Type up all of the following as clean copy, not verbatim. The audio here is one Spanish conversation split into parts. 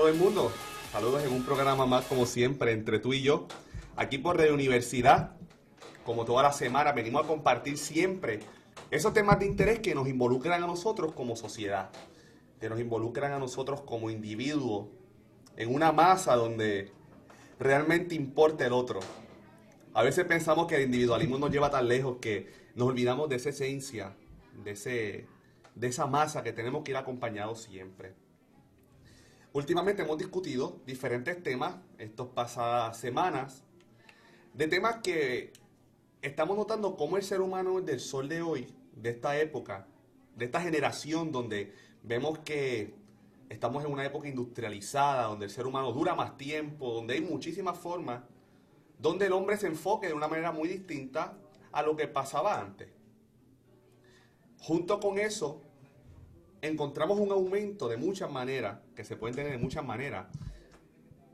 todo el mundo. Saludos en un programa más, como siempre, entre tú y yo. Aquí por Radio Universidad, como toda la semana, venimos a compartir siempre esos temas de interés que nos involucran a nosotros como sociedad, que nos involucran a nosotros como individuos, en una masa donde realmente importa el otro. A veces pensamos que el individualismo nos lleva tan lejos que nos olvidamos de esa esencia, de esa masa que tenemos que ir acompañados siempre. Últimamente hemos discutido diferentes temas, estas pasadas semanas, de temas que estamos notando cómo el ser humano del sol de hoy, de esta época, de esta generación donde vemos que estamos en una época industrializada, donde el ser humano dura más tiempo, donde hay muchísimas formas, donde el hombre se enfoque de una manera muy distinta a lo que pasaba antes. Junto con eso, encontramos un aumento de muchas maneras, que se pueden tener de muchas maneras,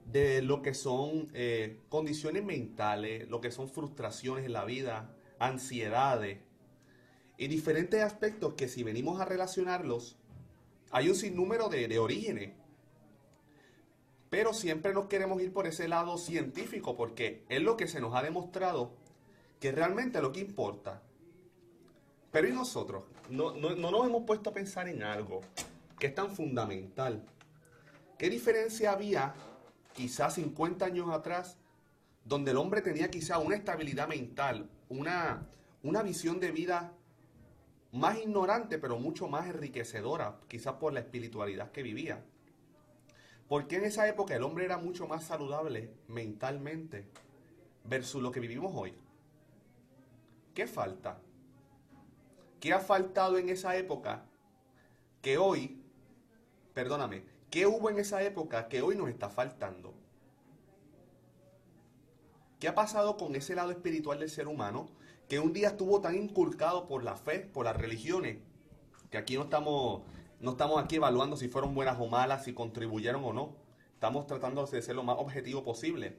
de lo que son condiciones mentales, lo que son frustraciones en la vida, ansiedades y diferentes aspectos que si venimos a relacionarlos, hay un sinnúmero de orígenes. Pero siempre nos queremos ir por ese lado científico porque es lo que se nos ha demostrado que realmente es lo que importa. Pero ¿y nosotros? No nos hemos puesto a pensar en algo que es tan fundamental. ¿Qué diferencia había quizás 50 años atrás donde el hombre tenía quizás una estabilidad mental, una visión de vida más ignorante pero mucho más enriquecedora, quizás por la espiritualidad que vivía? Porque en esa época el hombre era mucho más saludable mentalmente versus lo que vivimos hoy. ¿Qué falta? ¿Qué ha faltado en esa época que hoy, perdóname, qué hubo en esa época que hoy nos está faltando? ¿Qué ha pasado con ese lado espiritual del ser humano que un día estuvo tan inculcado por la fe, por las religiones, que aquí no estamos aquí evaluando si fueron buenas o malas, si contribuyeron o no? Estamos tratando de ser lo más objetivo posible.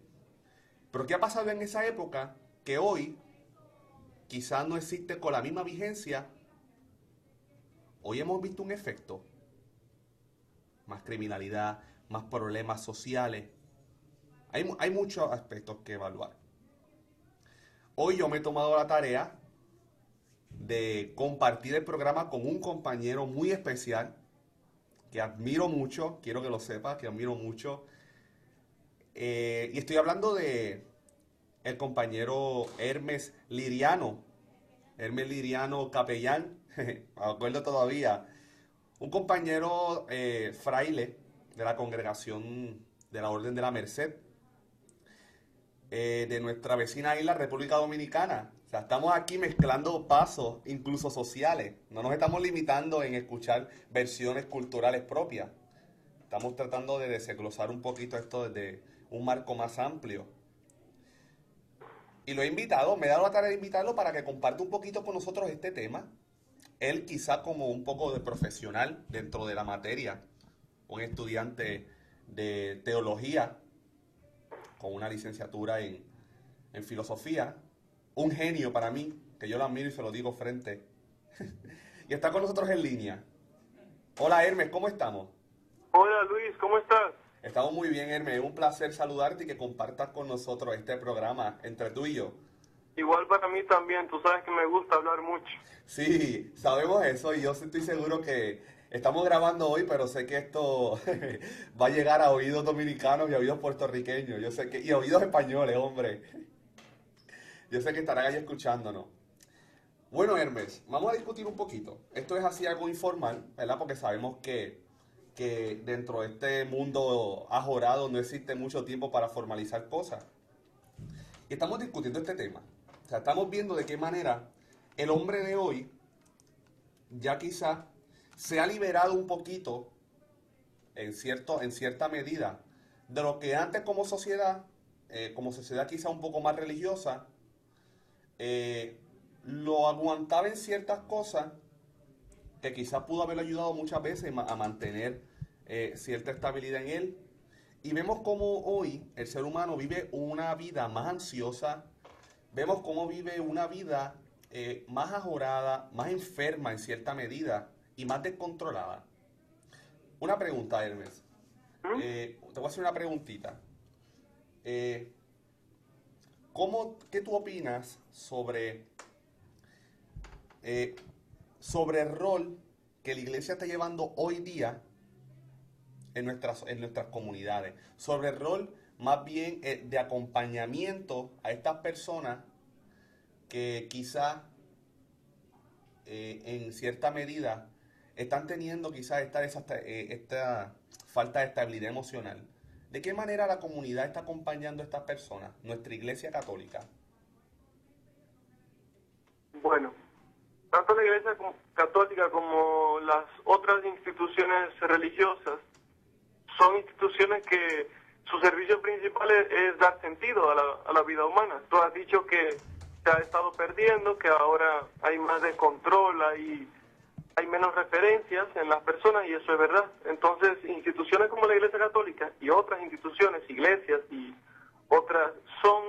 Pero ¿qué ha pasado en esa época que hoy quizás no existe con la misma vigencia? Hoy hemos visto un efecto. Más criminalidad, más problemas sociales. Hay muchos aspectos que evaluar. Hoy yo me he tomado la tarea de compartir el programa con un compañero muy especial que admiro mucho, quiero que lo sepas, que admiro mucho. Y estoy hablando de el compañero Hermes Liriano Capellán, me acuerdo todavía, un compañero fraile de la congregación de la Orden de la Merced, de nuestra vecina isla, República Dominicana. O sea, estamos aquí mezclando pasos, incluso sociales. No nos estamos limitando en escuchar versiones culturales propias. Estamos tratando de desglosar un poquito esto desde un marco más amplio. Y lo he invitado, me he dado la tarea de invitarlo para que comparta un poquito con nosotros este tema. Él quizá como un poco de profesional dentro de la materia, un estudiante de teología con una licenciatura en filosofía, un genio para mí, que yo lo admiro y se lo digo frente. Y está con nosotros en línea. Hola Hermes, ¿cómo estamos? Hola Luis, ¿cómo estás? Estamos muy bien, Hermes. Es un placer saludarte y que compartas con nosotros este programa entre tú y yo. Igual para mí también, tú sabes que me gusta hablar mucho. Sí, sabemos eso y yo estoy seguro que estamos grabando hoy, pero sé que esto va a llegar a oídos dominicanos y a oídos puertorriqueños. Yo sé que, y a oídos españoles, hombre. Yo sé que estarán ahí escuchándonos. Bueno, Hermes, vamos a discutir un poquito. Esto es así algo informal, ¿verdad? Porque sabemos que dentro de este mundo ajorado no existe mucho tiempo para formalizar cosas. Y estamos discutiendo este tema. O sea, estamos viendo de qué manera el hombre de hoy ya quizás se ha liberado un poquito, en cierta medida, de lo que antes como sociedad quizá un poco más religiosa, lo aguantaba en ciertas cosas que quizás pudo haberle ayudado muchas veces a mantener cierta estabilidad en él. Y vemos cómo hoy el ser humano vive una vida más ansiosa, vemos cómo vive una vida más ajorada, más enferma en cierta medida y más descontrolada. Una pregunta, Hermes. ¿Mm? te voy a hacer una preguntita. Eh, ¿Qué tú opinas eh, sobre el rol que la iglesia está llevando hoy día en nuestras comunidades? Sobre el rol más bien de acompañamiento a estas personas que quizás en cierta medida están teniendo quizás esta falta de estabilidad emocional. ¿De qué manera la comunidad está acompañando a estas personas? Nuestra iglesia católica. Bueno, tanto la Iglesia Católica como las otras instituciones religiosas son instituciones que su servicio principal es dar sentido a la vida humana. Tú has dicho que se ha estado perdiendo, que ahora hay más descontrol, hay menos referencias en las personas, y eso es verdad. Entonces, instituciones como la Iglesia Católica y otras instituciones, iglesias y otras, son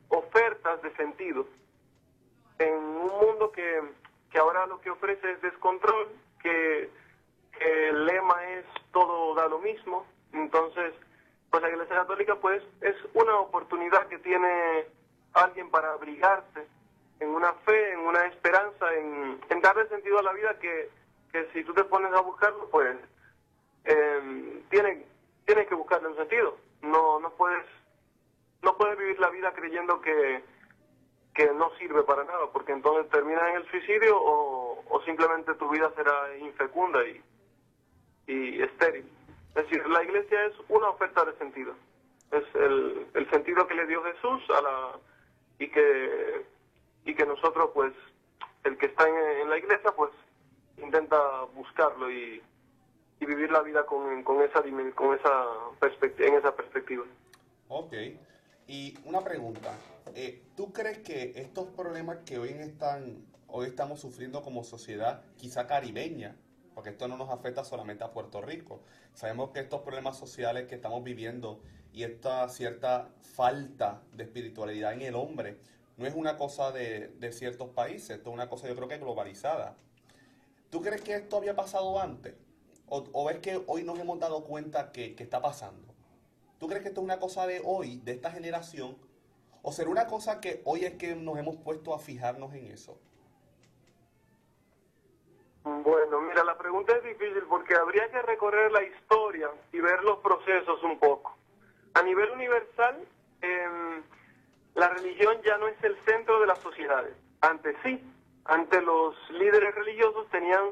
ofertas de sentido en un mundo que ahora lo que ofrece es descontrol, que el lema es todo da lo mismo. Entonces, pues la Iglesia Católica pues es una oportunidad que tiene alguien para abrigarse en una fe, en una esperanza, en darle sentido a la vida, que si tú te pones a buscarlo, pues tienes que buscarle un sentido. No puedes vivir la vida creyendo que no sirve para nada, porque entonces terminas en el suicidio o simplemente tu vida será infecunda y estéril. Es decir, la iglesia es una oferta de sentido. Es el sentido que le dio Jesús y que nosotros, pues, el que está en la iglesia, pues, intenta buscarlo y vivir la vida en esa perspectiva. Ok. Y una pregunta. ¿Tú crees que estos problemas que hoy estamos sufriendo como sociedad, quizá caribeña, porque esto no nos afecta solamente a Puerto Rico? Sabemos que estos problemas sociales que estamos viviendo y esta cierta falta de espiritualidad en el hombre no es una cosa de ciertos países, esto es una cosa, yo creo, que globalizada. ¿Tú crees que esto había pasado antes? ¿O ves que hoy nos hemos dado cuenta que está pasando? ¿Tú crees que esto es una cosa de hoy, de esta generación? ¿O será una cosa que hoy es que nos hemos puesto a fijarnos en eso? Bueno, mira, la pregunta es difícil porque habría que recorrer la historia y ver los procesos un poco. A nivel universal, la religión ya no es el centro de las sociedades. Antes sí, antes los líderes religiosos tenían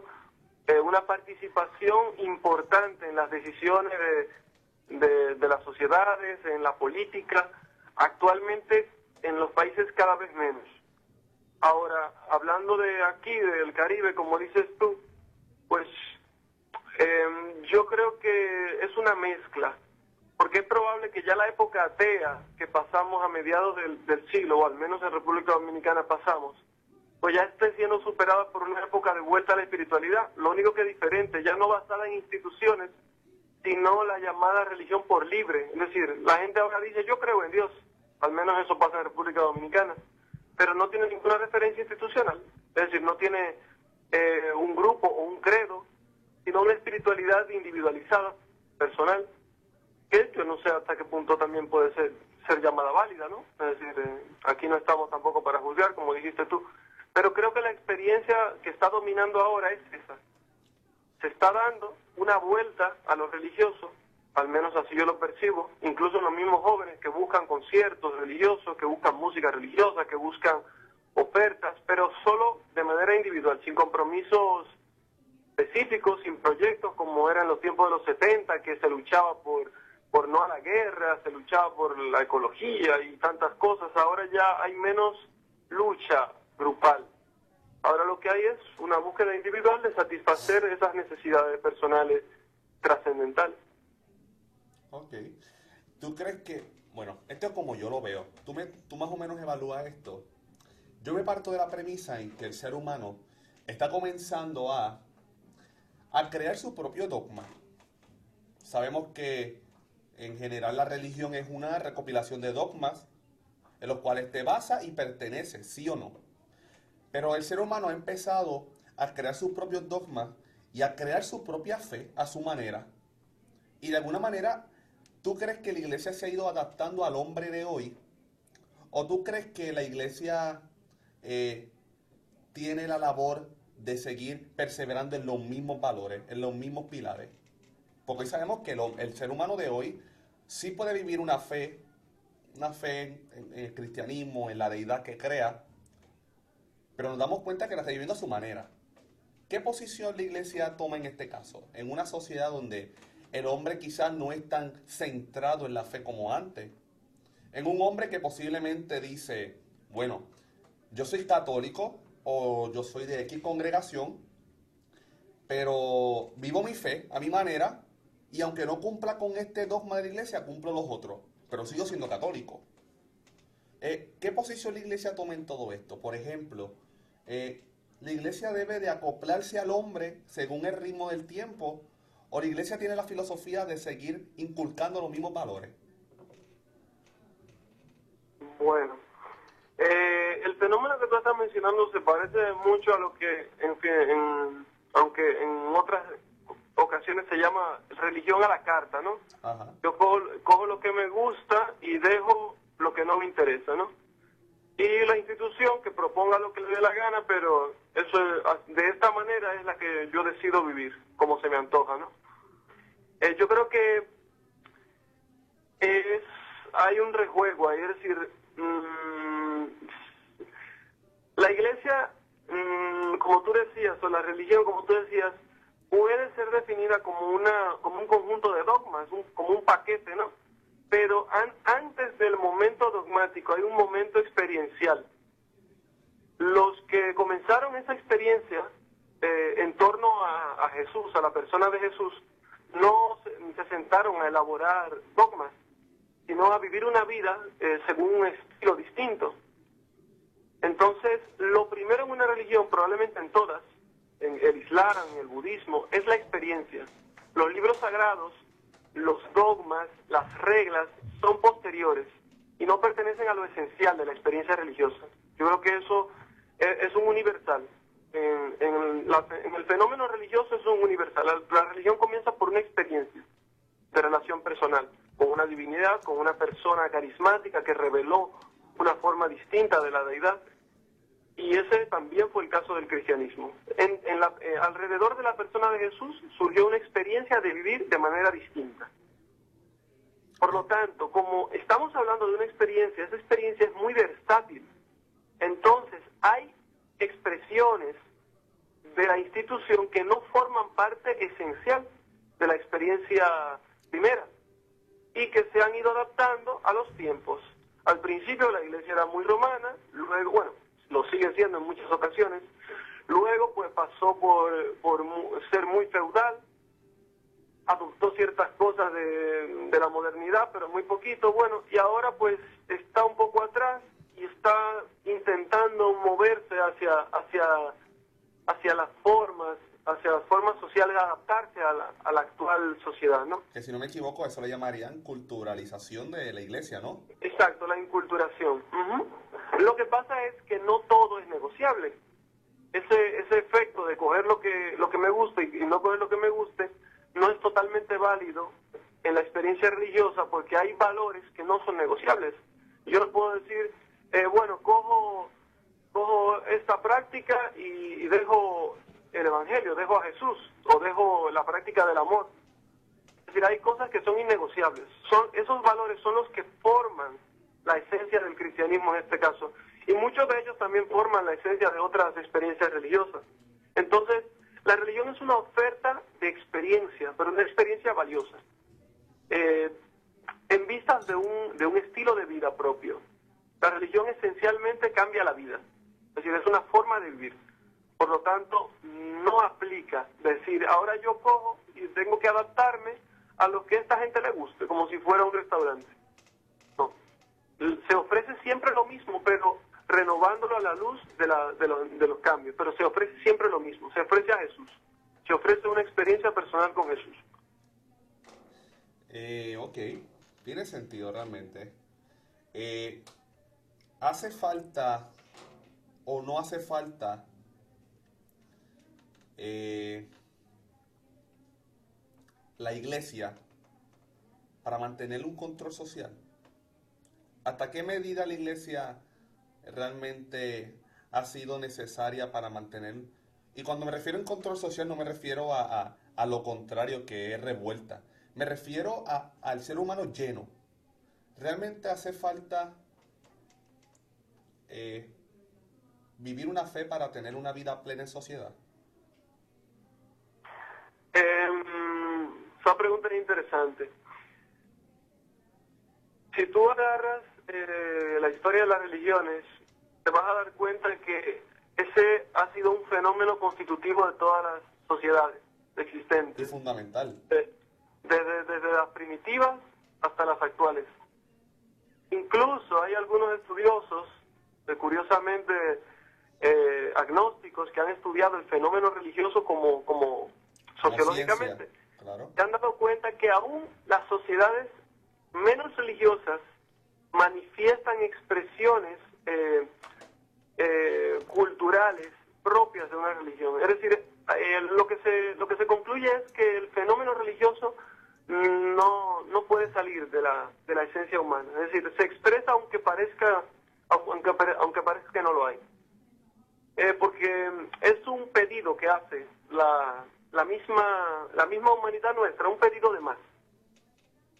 una participación importante en las decisiones de las sociedades, en la política. Actualmente en los países cada vez menos. Ahora, hablando de aquí, del Caribe, como dices tú, pues yo creo que es una mezcla, porque es probable que ya la época atea que pasamos a mediados del siglo, o al menos en República Dominicana pasamos, pues ya esté siendo superada por una época de vuelta a la espiritualidad. Lo único que es diferente, ya no basada en instituciones, sino la llamada religión por libre. Es decir, la gente ahora dice, yo creo en Dios, al menos eso pasa en República Dominicana, pero no tiene ninguna referencia institucional. Es decir, no tiene un grupo o un credo, sino una espiritualidad individualizada, personal, que yo no sé hasta qué punto también puede ser llamada válida, ¿no? Es decir, aquí no estamos tampoco para juzgar, como dijiste tú, pero creo que la experiencia que está dominando ahora es esa. Se está dando una vuelta a lo religioso, al menos así yo lo percibo, incluso los mismos jóvenes que buscan conciertos religiosos, que buscan música religiosa, que buscan ofertas, pero solo de manera individual, sin compromisos específicos, sin proyectos como era en los tiempos de los 70, que se luchaba por no a la guerra, se luchaba por la ecología y tantas cosas. Ahora ya hay menos lucha grupal. Ahora lo que hay es una búsqueda individual de satisfacer esas necesidades personales trascendentales. Ok. ¿Tú crees que, bueno, esto es como yo lo veo, tú más o menos evalúas esto? Yo me parto de la premisa en que el ser humano está comenzando a crear su propio dogma. Sabemos que en general la religión es una recopilación de dogmas en los cuales te basas y perteneces, sí o no. Pero el ser humano ha empezado a crear sus propios dogmas y a crear su propia fe a su manera. Y de alguna manera ¿Tú crees que la iglesia se ha ido adaptando al hombre de hoy? ¿O tú crees que la iglesia tiene la labor de seguir perseverando en los mismos valores, en los mismos pilares? Porque hoy sabemos que el ser humano de hoy sí puede vivir una fe en el cristianismo, en la deidad que crea, pero nos damos cuenta que la está viviendo a su manera. ¿Qué posición la iglesia toma en este caso? En una sociedad donde el hombre quizás no es tan centrado en la fe como antes. En un hombre que posiblemente dice, bueno, yo soy católico o yo soy de X congregación, pero vivo mi fe a mi manera y aunque no cumpla con este dogma de la iglesia, cumplo los otros, pero sigo siendo católico. ¿Qué posición la iglesia toma en todo esto? Por ejemplo, la iglesia debe de acoplarse al hombre según el ritmo del tiempo, o la iglesia tiene la filosofía de seguir inculcando los mismos valores. Bueno, el fenómeno que tú estás mencionando se parece mucho a lo que, aunque en otras ocasiones se llama religión a la carta, ¿no? Ajá. Yo cojo lo que me gusta y dejo lo que no me interesa, ¿no? Y la institución que proponga lo que le dé la gana, pero de esta manera es la que yo decido vivir, como se me antoja, ¿no? Yo creo que hay un rejuego ahí, es decir, la iglesia, como tú decías, o la religión, como tú decías, puede ser definida como un conjunto de dogmas, como un paquete, ¿no? Pero antes del momento dogmático hay un momento experiencial. Los que comenzaron esa experiencia en torno a Jesús, a la persona de Jesús, no se sentaron a elaborar dogmas, sino a vivir una vida según un estilo distinto. Entonces, lo primero en una religión, probablemente en todas, en el Islam, en el budismo, es la experiencia. Los libros sagrados, los dogmas, las reglas, son posteriores y no pertenecen a lo esencial de la experiencia religiosa. Yo creo que eso es un universal. En el fenómeno religioso es un universal. La religión comienza por una experiencia de relación personal con una divinidad, con una persona carismática que reveló una forma distinta de la deidad. Y ese también fue el caso del cristianismo. Alrededor de la persona de Jesús surgió una experiencia de vivir de manera distinta. Por lo tanto, como estamos hablando de una experiencia, esa experiencia es muy versátil. Entonces, hay expresiones de la institución que no forman parte esencial de la experiencia primera y que se han ido adaptando a los tiempos. Al principio la iglesia era muy romana, luego, bueno, lo sigue siendo en muchas ocasiones, luego pues pasó por ser muy feudal, adoptó ciertas cosas de la modernidad, pero muy poquito, bueno, y ahora pues está un poco atrás y está intentando moverse hacia las formas sociales, adaptarse a la actual sociedad, ¿no? Que si no me equivoco, eso le llamarían culturalización de la iglesia, ¿no? Exacto, la inculturación. Lo que pasa es que no todo es negociable. Ese efecto de coger lo que me gusta y no coger lo que me guste no es totalmente válido en la experiencia religiosa porque hay valores que no son negociables. Yo no puedo decir, bueno, cojo esta práctica y dejo el Evangelio, dejo a Jesús o dejo la práctica del amor. Es decir, hay cosas que son innegociables. Esos valores son los que forman la esencia del cristianismo en este caso. Y muchos de ellos también forman la esencia de otras experiencias religiosas. Entonces, la religión es una oferta de experiencia, pero una experiencia valiosa, en vistas de un estilo de vida propio. La religión esencialmente cambia la vida, es decir, es una forma de vivir. Por lo tanto, no aplica decir, ahora yo cojo y tengo que adaptarme a lo que a esta gente le guste, como si fuera un restaurante. No. Se ofrece siempre lo mismo, pero renovándolo a la luz de los cambios. Pero se ofrece siempre lo mismo. Se ofrece a Jesús. Se ofrece una experiencia personal con Jesús. Ok. Tiene sentido realmente. ¿Hace falta o no hace falta la iglesia para mantener un control social? ¿Hasta qué medida la iglesia realmente ha sido necesaria para mantener? Y cuando me refiero a un control social no me refiero a lo contrario, que es revuelta. Me refiero al ser humano lleno. ¿Realmente hace falta vivir una fe para tener una vida plena en sociedad? Esa pregunta es interesante. Si tú agarras la historia de las religiones, te vas a dar cuenta que ese ha sido un fenómeno constitutivo de todas las sociedades existentes. Es fundamental. Desde las primitivas hasta las actuales. Incluso hay algunos estudiosos, curiosamente agnósticos, que han estudiado el fenómeno religioso como sociológicamente. Ciencia, claro. Se han dado cuenta que aún las sociedades menos religiosas manifiestan expresiones culturales propias de una religión. Es decir, lo que se concluye es que el fenómeno religioso no puede salir de la esencia humana. Es decir, se expresa aunque parezca que no lo hay. Porque es un pedido que hace la misma humanidad nuestra, un pedido de más.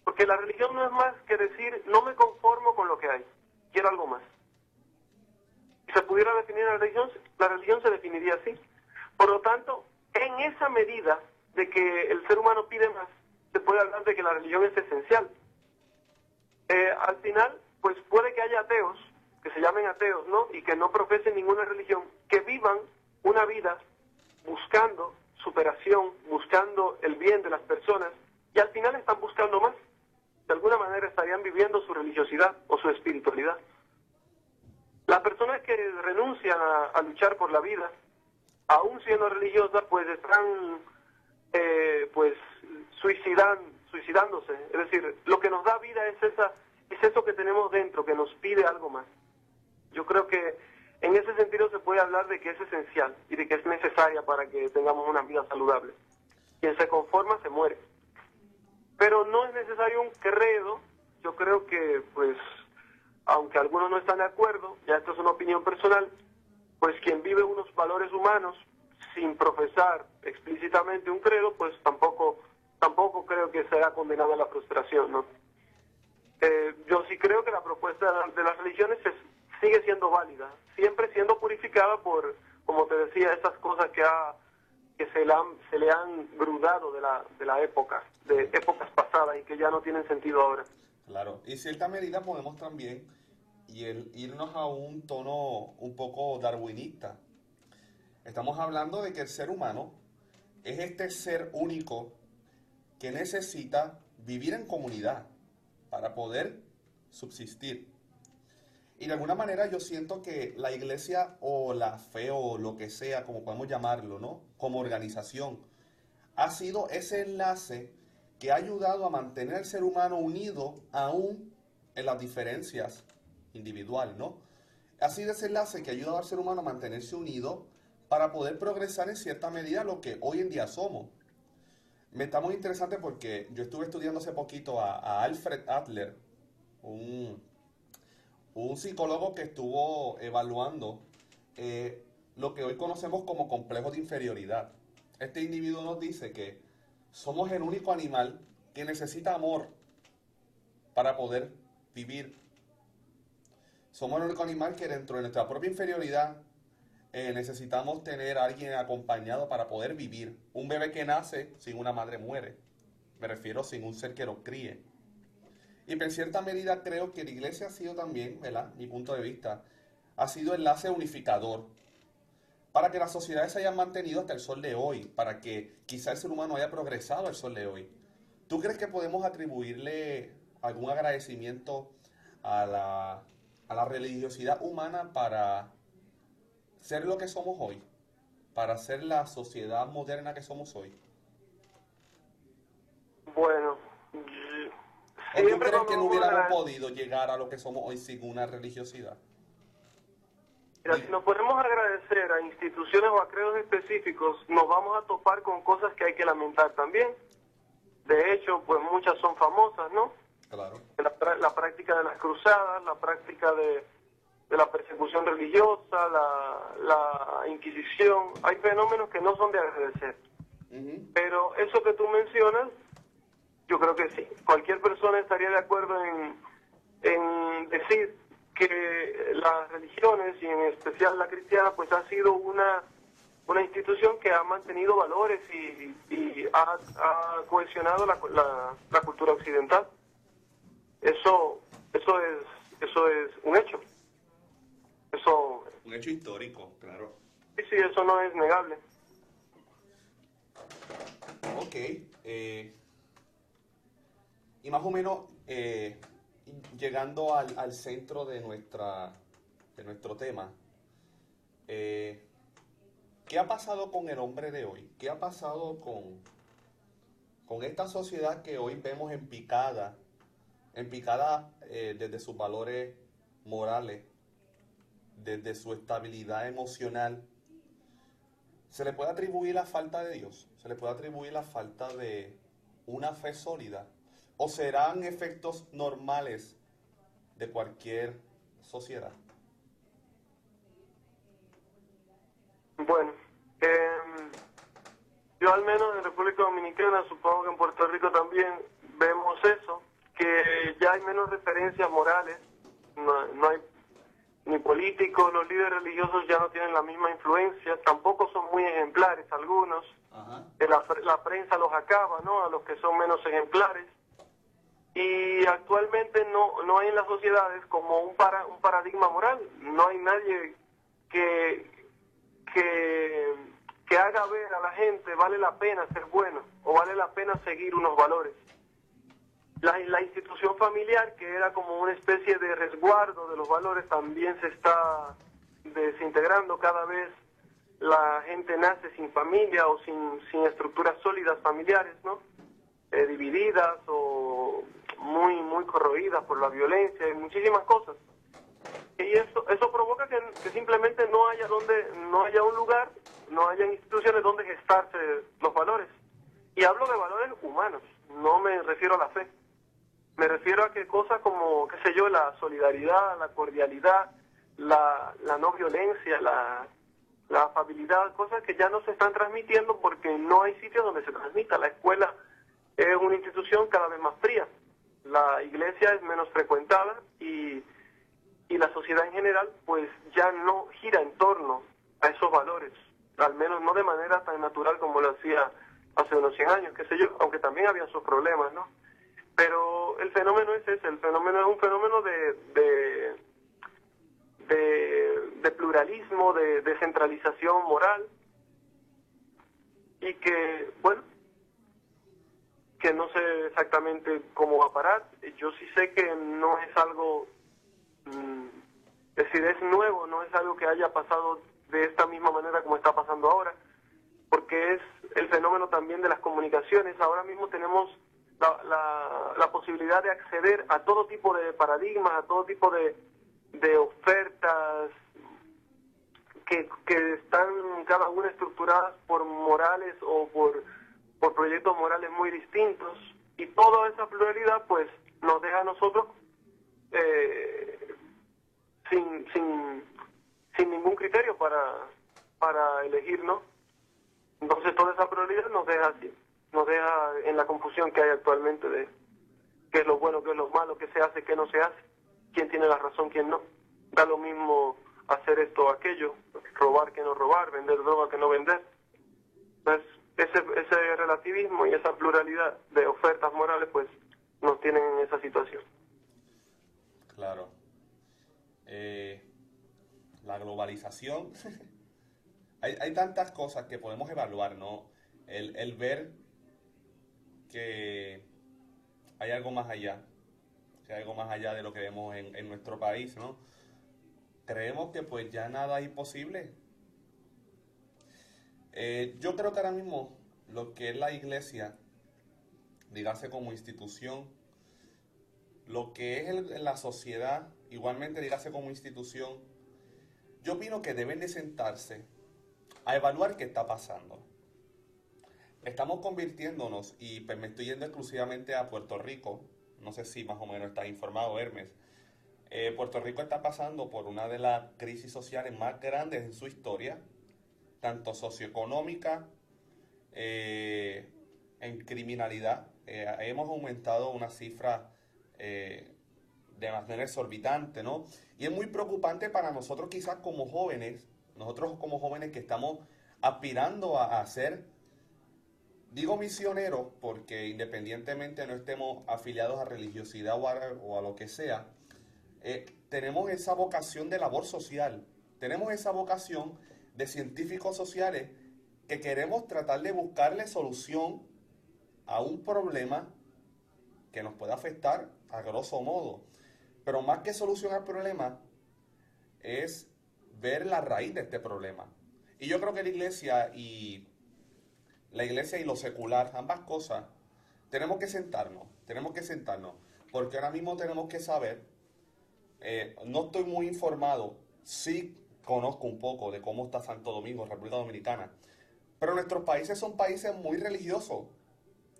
Porque la religión no es más que decir, no me conformo con lo que hay, quiero algo más. Si se pudiera definir la religión se definiría así. Por lo tanto, en esa medida de que el ser humano pide más, se puede hablar de que la religión es esencial. Al final, pues puede que haya ateos, que se llamen ateos, ¿no? Y que no profesen ninguna religión, que vivan una vida buscando superación, buscando el bien de las personas, y al final están buscando más. De alguna manera estarían viviendo su religiosidad o su espiritualidad. Las personas que renuncian a luchar por la vida, aún siendo religiosas, pues están suicidándose. Es decir, lo que nos da vida es eso que tenemos dentro, que nos pide algo más. Yo creo que en ese sentido se puede hablar de que es esencial y de que es necesaria para que tengamos una vida saludable. Quien se conforma se muere. Pero no es necesario un credo. Yo creo que, pues, aunque algunos no están de acuerdo, ya esto es una opinión personal, pues quien vive unos valores humanos sin profesar explícitamente un credo, pues tampoco creo que será condenado a la frustración, ¿no? Yo sí creo que la propuesta de las religiones sigue siendo válida, siempre siendo purificada por, como te decía, esas cosas que se le han grudado de la época, de épocas pasadas y que ya no tienen sentido ahora. Claro, y en cierta medida podemos también irnos a un tono un poco darwinista. Estamos hablando de que el ser humano es este ser único que necesita vivir en comunidad para poder subsistir. Y de alguna manera yo siento que la iglesia o la fe o lo que sea, como podemos llamarlo, ¿no? Como organización, ha sido ese enlace que ha ayudado a mantener al ser humano unido aún en las diferencias individuales, ¿no? Ha sido ese enlace que ha ayudado al ser humano a mantenerse unido para poder progresar en cierta medida lo que hoy en día somos. Me está muy interesante porque yo estuve estudiando hace poquito a Alfred Adler, un psicólogo que estuvo evaluando lo que hoy conocemos como complejo de inferioridad. Este individuo nos dice que somos el único animal que necesita amor para poder vivir. Somos el único animal que dentro de nuestra propia inferioridad necesitamos tener a alguien acompañado para poder vivir. Un bebé que nace sin una madre muere. Me refiero sin un ser que lo críe. Y en cierta medida creo que la iglesia ha sido también, ¿verdad? Mi punto de vista, ha sido enlace unificador para que las sociedades se hayan mantenido hasta el sol de hoy, para que quizá el ser humano haya progresado al sol de hoy. ¿Tú crees que podemos atribuirle algún agradecimiento a la religiosidad humana para ser lo que somos hoy? Para ser la sociedad moderna que somos hoy. Bueno, ¿O tú crees que no hubiéramos podido llegar a lo que somos hoy sin una religiosidad? Mira, si nos ponemos a agradecer a instituciones o a credos específicos, nos vamos a topar con cosas que hay que lamentar también. De hecho, pues muchas son famosas, ¿no? Claro. La práctica de las cruzadas, la práctica de la persecución religiosa, la Inquisición. Hay fenómenos que no son de agradecer. Pero eso que tú mencionas, yo creo que sí. Cualquier persona estaría de acuerdo en decir que las religiones, y en especial la cristiana, pues ha sido una institución que ha mantenido valores y ha cohesionado la cultura occidental. Eso es un hecho. Eso, un hecho histórico, claro. Sí, eso no es negable. Ok. Y más o menos, llegando al centro de nuestro tema, ¿qué ha pasado con el hombre de hoy? ¿Qué ha pasado con esta sociedad que hoy vemos en picada desde sus valores morales, desde su estabilidad emocional? ¿Se le puede atribuir la falta de Dios? ¿Se le puede atribuir la falta de una fe sólida? ¿O serán efectos normales de cualquier sociedad? Bueno, yo al menos en República Dominicana, supongo que en Puerto Rico también vemos eso, que ya hay menos referencias morales, no hay ni políticos, los líderes religiosos ya no tienen la misma influencia, tampoco son muy ejemplares algunos. La prensa los acaba, ¿no?, a los que son menos ejemplares. Y actualmente no hay en las sociedades como un paradigma moral, no hay nadie que haga ver a la gente vale la pena ser bueno o vale la pena seguir unos valores. La institución familiar, que era como una especie de resguardo de los valores, también se está desintegrando. Cada vez la gente nace sin familia o sin estructuras sólidas familiares, ¿no? Divididas o muy corroídas por la violencia y muchísimas cosas. Y eso provoca que simplemente no haya un lugar, no haya instituciones donde gestarse los valores. Y hablo de valores humanos, no me refiero a la fe. Me refiero a que cosas como, qué sé yo, la solidaridad, la cordialidad, la no violencia, la afabilidad, cosas que ya no se están transmitiendo porque no hay sitios donde se transmita. La escuela es una institución cada vez más fría. La iglesia es menos frecuentada y la sociedad en general pues ya no gira en torno a esos valores, al menos no de manera tan natural como lo hacía hace unos 100 años, qué sé yo, aunque también había sus problemas, ¿no? Pero el fenómeno es ese, el fenómeno es un fenómeno de pluralismo, de descentralización moral, y que, bueno, que no sé exactamente cómo va a parar. Yo sí sé que no es algo, es decir, es nuevo, no es algo que haya pasado de esta misma manera como está pasando ahora, porque es el fenómeno también de las comunicaciones. Ahora mismo tenemos la posibilidad de acceder a todo tipo de paradigmas, a todo tipo de ofertas que están cada una estructuradas por morales o por proyectos morales muy distintos, y toda esa pluralidad pues nos deja a nosotros sin ningún criterio para elegir, ¿no? Entonces toda esa pluralidad nos deja así, nos deja en la confusión que hay actualmente de qué es lo bueno, qué es lo malo, qué se hace, qué no se hace, quién tiene la razón, quién no. Da lo mismo hacer esto o aquello, robar que no robar, vender droga que no vender. Entonces ese relativismo y esa pluralidad de ofertas morales pues nos tienen en esa situación. Claro. La globalización. Hay tantas cosas que podemos evaluar, ¿no? El ver que hay algo más allá, que hay algo más allá de lo que vemos en nuestro país, ¿no? Creemos que pues ya nada es imposible. Yo creo que ahora mismo lo que es la iglesia, dígase como institución, lo que es la sociedad, igualmente dígase como institución, yo opino que deben de sentarse a evaluar qué está pasando. Estamos convirtiéndonos, y pues me estoy yendo exclusivamente a Puerto Rico, no sé si más o menos estás informado, Hermes. Puerto Rico está pasando por una de las crisis sociales más grandes en su historia, tanto socioeconómica, en criminalidad. Hemos aumentado una cifra de manera exorbitante, ¿no? Y es muy preocupante para nosotros quizás como jóvenes, que estamos aspirando a ser, digo misioneros, porque independientemente no estemos afiliados a religiosidad o a lo que sea, tenemos esa vocación de labor social, tenemos esa vocación de científicos sociales que queremos tratar de buscarle solución a un problema que nos puede afectar a grosso modo. Pero más que solucionar el problema es ver la raíz de este problema. Y yo creo que la iglesia y lo secular, ambas cosas, tenemos que sentarnos, porque ahora mismo tenemos que saber, no estoy muy informado, sí conozco un poco de cómo está Santo Domingo, República Dominicana, pero nuestros países son países muy religiosos.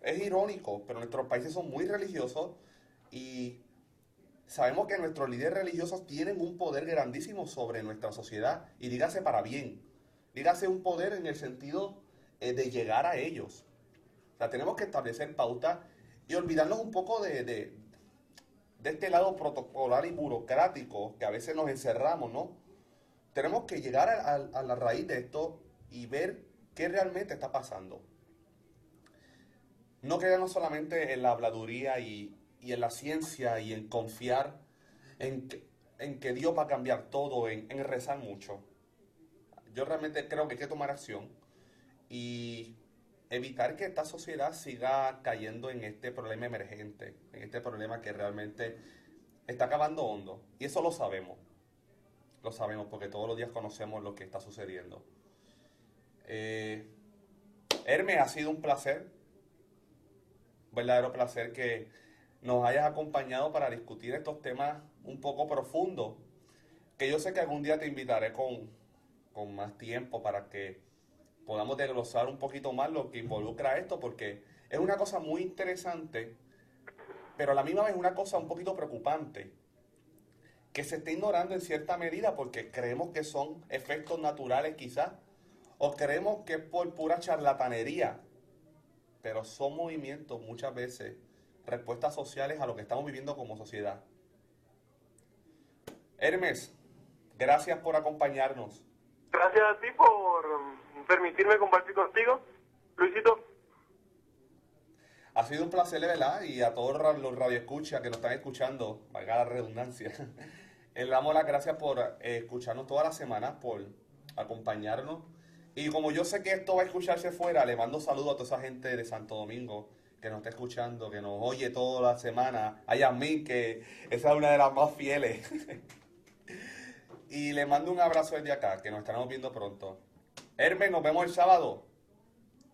Es irónico, pero nuestros países son muy religiosos y sabemos que nuestros líderes religiosos tienen un poder grandísimo sobre nuestra sociedad, y dígase para bien, dígase un poder en el sentido de llegar a ellos. O sea, tenemos que establecer pautas y olvidarnos un poco de este lado protocolar y burocrático que a veces nos encerramos, ¿no? Tenemos que llegar a la raíz de esto y ver qué realmente está pasando. No creernos solamente en la habladuría y en la ciencia y en confiar en que Dios va a cambiar todo, en rezar mucho. Yo realmente creo que hay que tomar acción y evitar que esta sociedad siga cayendo en este problema emergente, en este problema que realmente está acabando hondo. Y eso lo sabemos porque todos los días conocemos lo que está sucediendo. Hermes, ha sido un placer, un verdadero placer que nos hayas acompañado para discutir estos temas un poco profundos, que yo sé que algún día te invitaré con más tiempo para que podamos desglosar un poquito más lo que involucra esto, porque es una cosa muy interesante, pero a la misma vez una cosa un poquito preocupante, que se está ignorando en cierta medida porque creemos que son efectos naturales quizás, o creemos que es por pura charlatanería, pero son movimientos muchas veces, respuestas sociales a lo que estamos viviendo como sociedad. Hermes, gracias por acompañarnos. Gracias a ti por permitirme compartir contigo, Luisito. Ha sido un placer, de verdad, y a todos los radioescuchas que nos están escuchando, valga la redundancia, le damos las gracias por escucharnos toda la semana, por acompañarnos. Y como yo sé que esto va a escucharse fuera, le mando saludos a toda esa gente de Santo Domingo que nos está escuchando, que nos oye toda la semana. A Yasmín, que esa es una de las más fieles. Y le mando un abrazo desde acá, que nos estaremos viendo pronto. Hermes, nos vemos el sábado.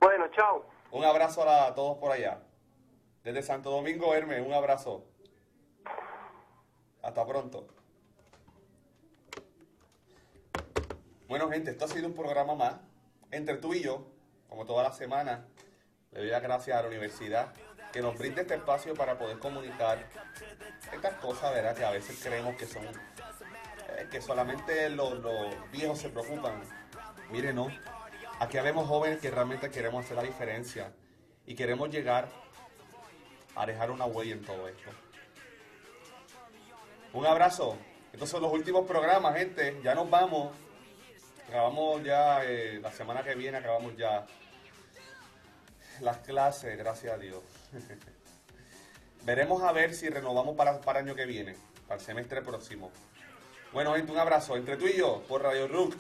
Bueno, chao. Un abrazo a todos por allá. Desde Santo Domingo, Hermes, un abrazo. Hasta pronto. Bueno, gente, esto ha sido un programa más entre tú y yo, como toda la semana. Le doy las gracias a la universidad que nos brinda este espacio para poder comunicar estas cosas, ¿verdad? Que a veces creemos que son que solamente los viejos se preocupan. Mire, no. Aquí habemos jóvenes que realmente queremos hacer la diferencia y queremos llegar a dejar una huella en todo esto. Un abrazo. Estos son los últimos programas, gente. Ya nos vamos. Acabamos ya, la semana que viene acabamos ya las clases, gracias a Dios. Veremos a ver si renovamos para el año que viene, para el semestre próximo. Bueno, gente, un abrazo entre tú y yo por Radio Rook.